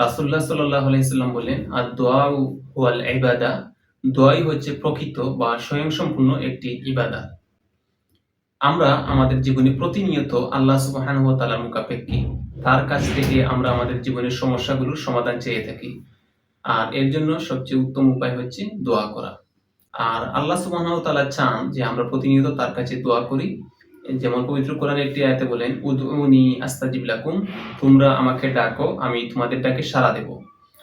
রাসূলুল্লাহ সাল্লাল্লাহু আলাইহি সাল্লাম বলেন, "আদ-দুআউ হুয়াল ইবাদা", দোয়াই হচ্ছে প্রকৃত বা স্বয়ংসম্পূর্ণ একটি ইবাদত। আমরা আমাদের জীবনে প্রতিনিয়ত আল্লাহ সুবহানাহু ওয়া তাআলার মুখাপেক্ষী। তার কাছ থেকে আমরা আমাদের জীবনের সমস্যাগুলোর সমাধান চেয়ে থাকি। আর এর জন্য সবচেয়ে উত্তম উপায় হচ্ছে দোয়া করা। আর আল্লাহ সুবহানাহু ওয়া তাআলা চান যে আমরা প্রতিনিয়ত তার কাছে দোয়া করি। যেমন পবিত্র কোরআনের একটি আয়াতে বলেন, "উদউনি আস্তাজিব লাকুম", তোমরা আমাকে ডাকো, আমি তোমাদের ডাকে সাড়া দেব।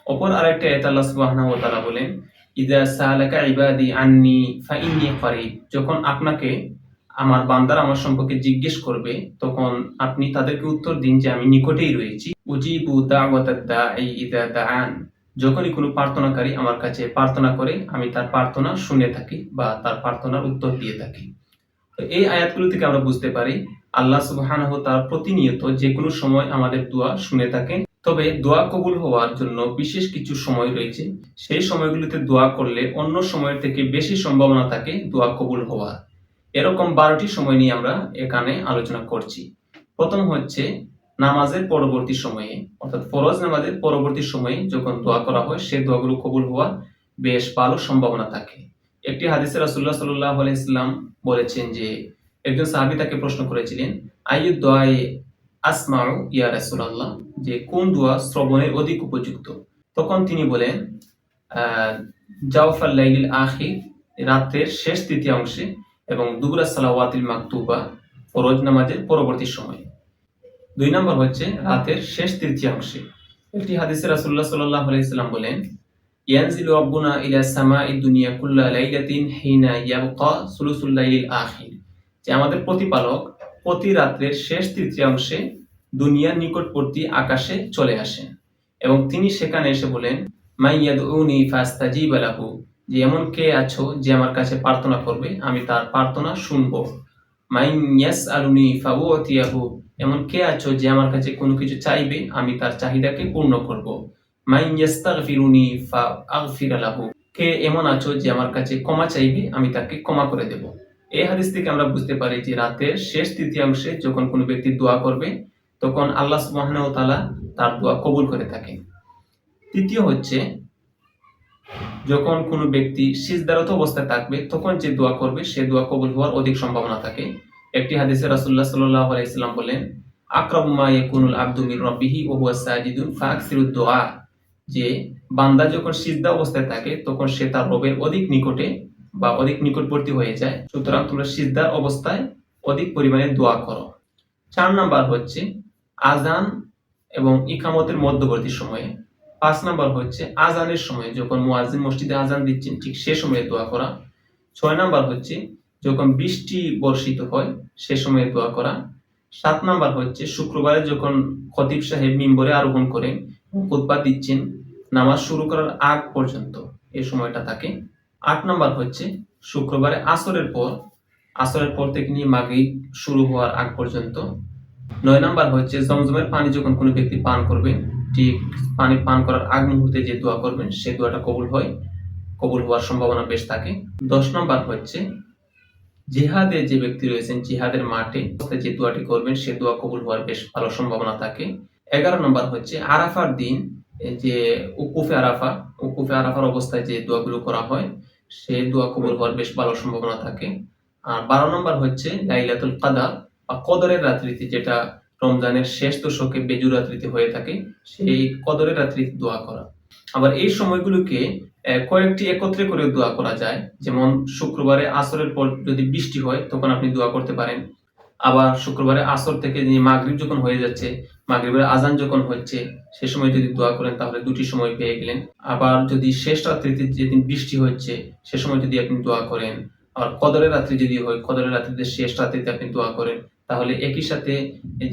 অপর আরেকটি আয়াতে আল্লাহ সুবহানাহু ওয়া তাআলা বলেন, "ইযা সাআলাকা ইবাদি আন্নী ফাইন্নী করিব", যখন আপনাকে আমার বান্দারা আমার সম্পর্কে জিজ্ঞেস করবে, তখন আপনি তাদেরকে উত্তর দিন যে আমি নিকটেই রয়েছি। উজিবু দাওয়াতাদ দাঈ ইযা দাআন, যখনই কোনো প্রার্থনাকারী আমার কাছে প্রার্থনা করে আমি তার প্রার্থনা শুনে থাকি বা তার প্রার্থনার উত্তর দিয়ে থাকি। তো এই আয়াতগুলো থেকে আমরা বুঝতে পারি আল্লাহ সুবহানাহু ওয়া তাআলা প্রতিনিয়ত যে কোনো সময় আমাদের দোয়া শুনে থাকেন। তবে দোয়া কবুল হওয়ার জন্য বিশেষ কিছু সময় রয়েছে। সেই সময়গুলোতে দোয়া করলে অন্য সময়ের থেকে বেশি সম্ভাবনা থাকে দোয়া কবুল হওয়ার। এরকম ১২টি সময় নিয়ে আমরা এখানে আলোচনা করছি। প্রথম হচ্ছে নামাজের পরবর্তী সময়ে, অর্থাৎ ফরজ নামাজের পরবর্তী সময়ে যখন দোয়া করা হয়, সে দোয়াগুলো কবুল হওয়ার বেশ ভালো সম্ভাবনা থাকে। একটি হাদিসে রাসূলুল্লাহ সাল্লাল্লাহু আলাইহি ওয়াসাল্লাম বলেছেন যে, একজন সাহাবী তাকে প্রশ্ন করেছিলেন, আইয়ুদ দুআই আসমাউ ইয়া রাসূলাল্লাহ, যে কোন দোয়া শ্রবণের অধিক উপযুক্ত? তখন তিনি বলেন, জাওফাল লাইলিল আখির, রাত্রের শেষ তৃতীয়াংশে, এবং দুবুরা সালাওয়াতিল মাকতুবা, ফরজ নামাজের পরবর্তী সময়ে। ২ নম্বর হচ্ছে রাতের শেষ তৃতীয়াংশে। একটি হাদিসে রাসূলুল্লাহ সাল্লাল্লাহু আলাইহি ওয়াসাল্লাম বলেন, ইয়ানজিলু রাব্বুনা ইলা সামাঈদ দুনিয়া কুল্লা লাইলাতিন হিনা ইয়াবকা সুলুসুল লাইলিল আখির, যে আমাদের প্রতিপালক প্রতি রাত্রের শেষ তৃতীয়াংশে দুনিয়ার নিকটবর্তী আকাশে চলে আসেন এবং তিনি সেখানে এসে বলেন, মান ইয়াদউনি ফাস্তাজিবা লাহু, যে এমন কে আছো যে আমার কাছে প্রার্থনা করবে, আমি তার প্রার্থনা শুনবো। মান ইয়াসআলুনি ফাউতিয়াহু, এমন কে আছো যে আমার কাছে কোনো কিছু চাইবে, আমি তার চাহিদাকে পূর্ণ করব। মান ইয়াস্তাগফিরুনি ফাআগফির লাহু, কে এমন আছো যে আমার কাছে ক্ষমা চাইবে, আমি তাকে ক্ষমা করে দেব। এই হাদিস থেকে আমরা বুঝতে পারি যে রাতের শেষ তৃতীয়াংশে যখন কোনো ব্যক্তি দোয়া করবে, তখন আল্লাহ সুবহানাহু ওয়া তাআলা তার দোয়া কবুল করে থাকেন। তৃতীয় হচ্ছে যখন কোনো ব্যক্তি সিজদারত অবস্থায় থাকবে, তখন যে দোয়া করবে সে দোয়া কবুল হওয়ার অধিক সম্ভাবনা থাকে। একটি হাদিসে রাসূলুল্লাহ সাল্লাল্লাহু আলাইহি ওয়াসাল্লাম বলেন, আকরাবু মা ইয়াকুনুল আবদু মির রাব্বিহি ওয়া হুয়া সাজিদুন ফাআকসিরুদ দুআ, যে বান্দা যখন সিজদা অবস্থায় থাকে তখন সে তার রবের অধিক নিকটে বা অধিক নিকটবর্তী হয়ে যায়। সুতরাং তোমরা সিজদার অবস্থায় অধিক পরিমাণে দোয়া করো। ৪ নাম্বার হচ্ছে আযান এবং ইকামতের মধ্যবর্তী সময়ে। ৫ নাম্বার হচ্ছে আযানের সময়, যখন মুয়াজ্জিন মসজিদে আযান দিচ্ছেন ঠিক সে সময়ে দোয়া করা। ৬ নাম্বার হচ্ছে যখন বৃষ্টি বর্ষিত হয় সে সময়ে দোয়া করা। ৭ নাম্বার হচ্ছে শুক্রবারে যখন খতিব সাহেব মিম্বরে আরোহণ করেন, খুতবা দিচ্ছেন, নামাজ শুরু করার আগ পর্যন্ত এই সময়টা থাকে। ৮ নাম্বার হচ্ছে শুক্রবারে আসরের পর থেকে নিয়ে মাগরিব শুরু হওয়ার আগ পর্যন্ত। ৯ নাম্বার হচ্ছে জমজমের পানি যখন কোনো ব্যক্তি পান করবেন, ঠিক পানি পান করার আগ মুহূর্তে যে দোয়া করবেন সে দোয়াটা কবুল হওয়ার সম্ভাবনা বেশ থাকে। ১০ নাম্বার হচ্ছে জিহাদে যে ব্যক্তি রয়েছেন, জিহাদের মাঠে যে দোয়াটি করবেন সে দোয়া কবুল হওয়ার বেশ ভালো সম্ভাবনা থাকে। ১১ নাম্বার হচ্ছে আরাফার দিন, যে উকুফে আরাফার অবস্থায় যে দোয়াগুলো করা হয় সে দোয়া কবুল হওয়ার বেশ ভালো সম্ভাবনা থাকে। আর ১২ নাম্বার হচ্ছে লাইলাতুল কদর বা কদরের রাত্রিতে, যেটা রমজানের শেষ দশকে বেজুর রাত্রিতে হয়ে থাকে, সেই কদরের রাত্রিতে দোয়া করা। আবার এই সময়গুলোকে কয়েকটি একত্রে করে দোয়া করা যায়। যেমন শুক্রবারে আসরের পর যদি বৃষ্টি হয় তখন আপনি দোয়া করতে পারেন। আবার শুক্রবারে আসর থেকে মাগরিব যখন হয়ে যাচ্ছে, মাগরিবের আজান যখন হচ্ছে, সে সময় যদি দোয়া করেন তাহলে দুটি সময় পেয়ে গেলেন। আবার যদি শেষ রাত্রিতে যেদিন বৃষ্টি হচ্ছে সে সময় যদি আপনি দোয়া করেন, আর কদরের রাত্রি যদি হয়, কদরের রাত্রিতে শেষ রাত্রিতে আপনি দোয়া করেন, তাহলে একই সাথে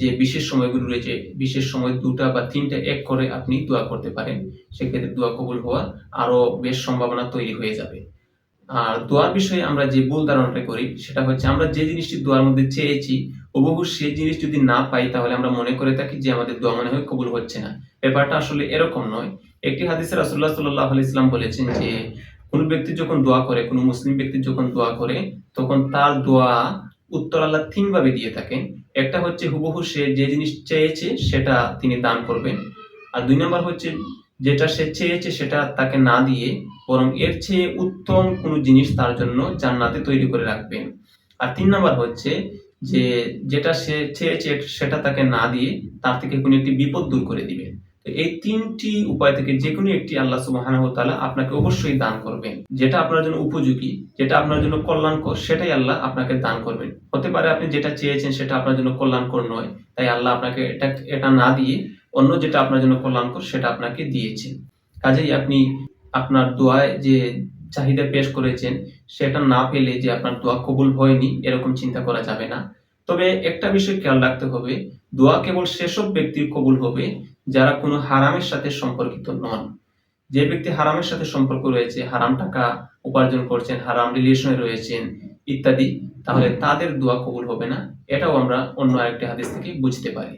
যে বিশেষ সময়গুলো রয়েছে, বিশেষ সময় ২টা বা ৩টা এক করে আপনি দোয়া করতে পারেন। সেক্ষেত্রে দোয়া কবুল হওয়ার আরো বেশ সম্ভাবনা তৈরি হয়ে যাবে। আর দোয়ার বিষয়ে আমরা যে ভুল ধারণাটা করি সেটা হচ্ছে আমরা যে জিনিসটি দোয়ার মধ্যে চেয়েছি হুবহু সেই জিনিস যদি না পাই তাহলে আমরা মনে করে থাকি যে আমাদের দোয়া মনে হয় কবুল হচ্ছে না। ব্যাপারটা আসলে এরকম নয়। একটি হাদিসে রাসূলুল্লাহ সাল্লাল্লাহু আলাইহি ওয়াসাল্লাম বলেছেন যে কোনো ব্যক্তি যখন দোয়া করে, কোনো মুসলিম ব্যক্তি যখন দোয়া করে, তখন তার দোয়া উত্তর আল্লাহ ৩ ভাবে দিয়ে থাকেন। একটা হচ্ছে হুবহু সে যে জিনিস চেয়েছে সেটা তিনি দান করবেন। আর 2 নাম্বার হচ্ছে যেটা সে চেয়েছে সেটা তাকে না দিয়ে বরং এর চেয়ে উত্তম কোনো জিনিস তার জন্য জান্নাতে তৈরি করে রাখবেন। আর 3 নাম্বার হচ্ছে যে যেটা সে চেয়েছে সেটা তাকে না দিয়ে তার থেকে কোনো একটি বিপদ দূর করে দিবেন। তো এই 3টি উপায় থেকে যেকোনো একটি আল্লাহ সুবহানাহু ওয়া তাআলা আপনাকে অবশ্যই দান করবেন। যেটা আপনার জন্য উপযোগী, যেটা আপনার জন্য কল্যাণকর সেটাই আল্লাহ আপনাকে দান করবেন। হতে পারে আপনি যেটা চেয়েছেন সেটা আপনার জন্য কল্যাণকর নয়। তাই আল্লাহ আপনাকে এটা না দিয়ে অন্য যেটা আপনার জন্য কল্যাণকর সেটা আপনাকে দিয়েছেন। কাজেই আপনি আপনার দোয়ায় যে চাহিদা পেশ করেছেন সেটা না পেলে যে আপনার দোয়া কবুল হয়নি এরকম চিন্তা করা যাবে না। তবে একটা বিষয় খেয়াল রাখতে হবে, দোয়া কেবল সেসব ব্যক্তির কবুল হবে যারা কোনো হারামের সাথে সম্পর্কিত নন। যে ব্যক্তি হারামের সাথে সম্পর্ক রয়েছে, হারাম টাকা উপার্জন করছেন, হারাম রিলেশনে রয়েছেন ইত্যাদি, তাহলে তাদের দোয়া কবুল হবে না। এটাও আমরা অন্য আরেকটি হাদিস থেকে বুঝতে পারি।